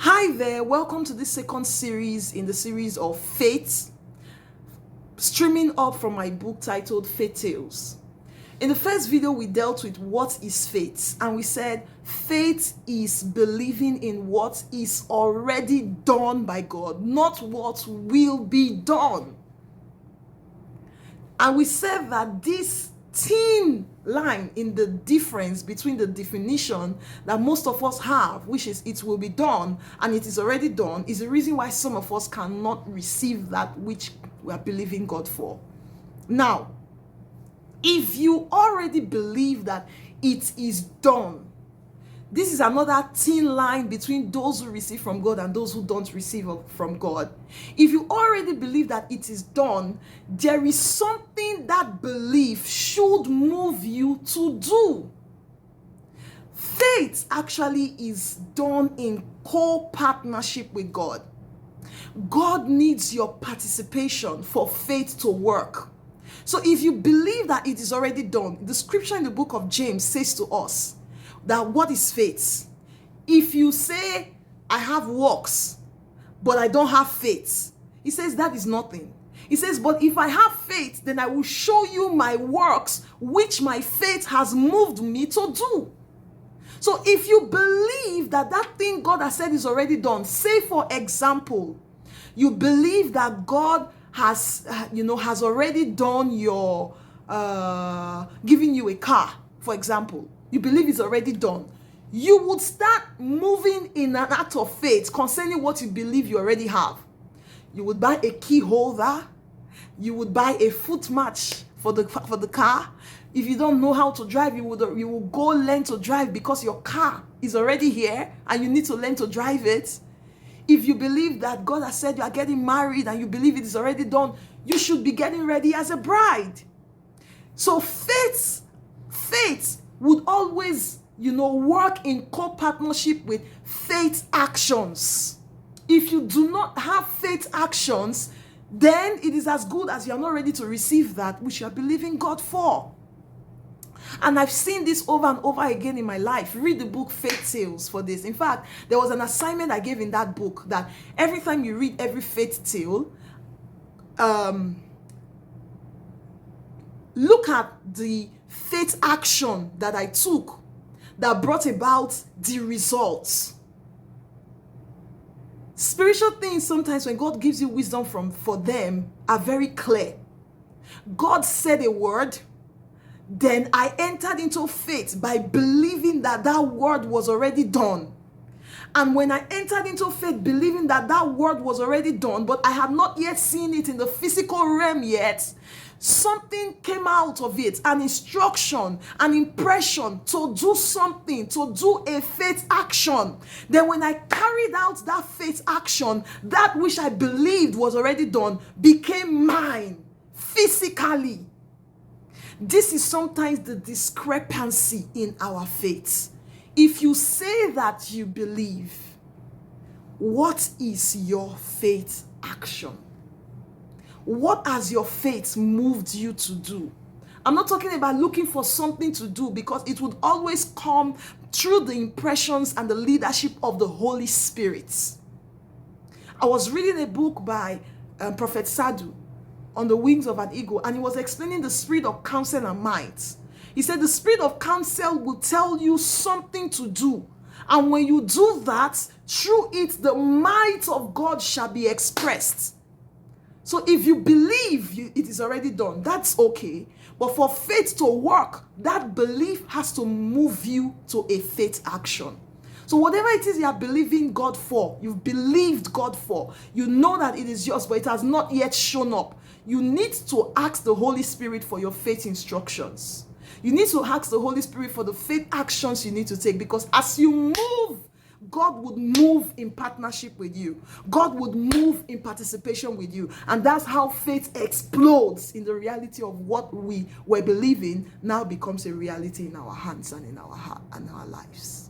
Hi there, welcome to this second series in the series of faith, streaming up from my book titled Faith Tales. In the first video, we dealt with what is faith, and we said faith is believing in what is already done by God, not what will be done. And we said that this thin line in the difference between the definition that most of us have, which is it will be done and it is already done, is the reason why some of us cannot receive that which we are believing God for. Now, if you already believe that it is done, this is another thin line between those who receive from God and those who don't receive from God. If you already believe that it is done, there is something that belief should move you to do. Faith actually is done in co-partnership with God. God needs your participation for faith to work. So if you believe that it is already done, the scripture in the book of James says to us that what is faith? If you say, I have works, but I don't have faith, he says that is nothing. He says, but if I have faith, then I will show you my works, which my faith has moved me to do. So if you believe that that thing God has said is already done, say for example, you believe that God has already done your, giving you a car, for example. You believe it's already done. You would start moving in an act of faith concerning what you believe you already have. You would buy a key holder. You would buy a foot match for the car. If you don't know how to drive, you will go learn to drive because your car is already here and you need to learn to drive it. If you believe that God has said you are getting married and you believe it is already done, you should be getting ready as a bride. So faith would always, work in co-partnership with faith actions. If you do not have faith actions, then it is as good as you are not ready to receive that which you are believing God for. And I've seen this over and over again in my life. Read the book Faith Tales for this. In fact, there was an assignment I gave in that book that every time you read every faith tale, look at the faith action that I took that brought about the results. Spiritual things, sometimes when God gives you wisdom for them, are very clear. God said a word, then I entered into faith by believing that that word was already done. And when I entered into faith believing that that word was already done, but I had not yet seen it in the physical realm yet, something came out of it, an instruction, an impression to do something, to do a faith action. Then when I carried out that faith action, that which I believed was already done became mine physically. This is sometimes the discrepancy in our faith. If you say that you believe, what is your faith action? What has your faith moved you to do? I'm not talking about looking for something to do, because it would always come through the impressions and the leadership of the Holy Spirit. I was reading a book by Prophet Sadhu, On the Wings of an Eagle, and he was explaining the spirit of counsel and might. He said the spirit of counsel will tell you something to do, and when you do that, through it the might of God shall be expressed. So if you believe it is already done, that's okay. But for faith to work, that belief has to move you to a faith action. So whatever it is you are believing God for, you've believed God for, you know that it is yours, but it has not yet shown up. You need to ask the Holy Spirit for your faith instructions. You need to ask the Holy Spirit for the faith actions you need to take, because as you move, God would move in partnership with you. God would move in participation with you. And that's how faith explodes in the reality of what we were believing now becomes a reality in our hands and in our heart and our lives.